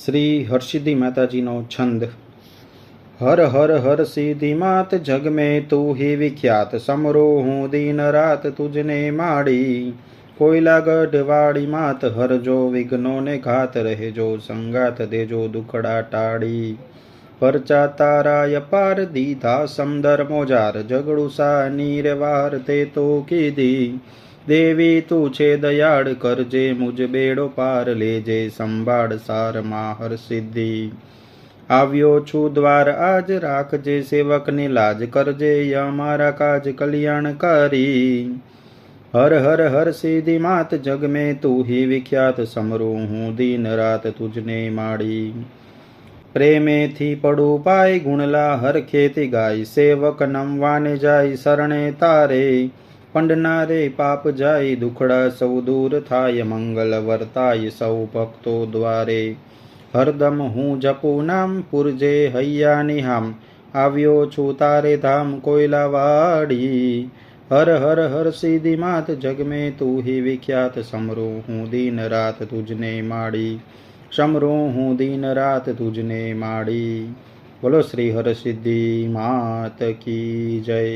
श्री हरसिद्धि माताजी नो छंद। हर हर हर सिद्धि मात जग में तू ही विख्यात, समरो हूँ दिन रात तुझने माड़ी। कोयला गढ़वाड़ी मात हर जो विघ्नों ने घात, रहे जो संगात दे जो दुखड़ा टाड़ी। परचा तारा अपार दीधा समदर मोजार, जगड़ू सा नीरवार ते तो कीधी। देवी तू छे दयाड़ करजे मुझ बेड़ो पार, लेजे संभाળ सार માં હર સિદ્ધિ। આવ્યો છું દ્વાર આજ રાખજે સેવકની લાજ, કરજે અમારા કાજ કલ્યાણકારી। हर हर हर सिद्धि मात जग में तू ही विख्यात, समरू हूँ दिन रात तुझने माड़ी। प्रेमे थी पड़ू पाय गुणला हर खेती गाय, सेवक नमवाने जाय शरणे तारे। पंडना रे पाप जाय दुखड़ा सौ दूर थाय, मंगल वर्ताय सौ भक्तो द्वारे। हरदम हूँ जपू नाम पुरजे हैया निहाम, આવ્યો છું તારે ધામ કોયલાવાડી। हर हर हर सिद्धि मात जग में तू ही विख्यात, समरो हूँ दिन रात तुझने माड़ी। समरो हूँ दिन रात तुझने माड़ी। बोलो श्री हर सिद्धि मात की जय।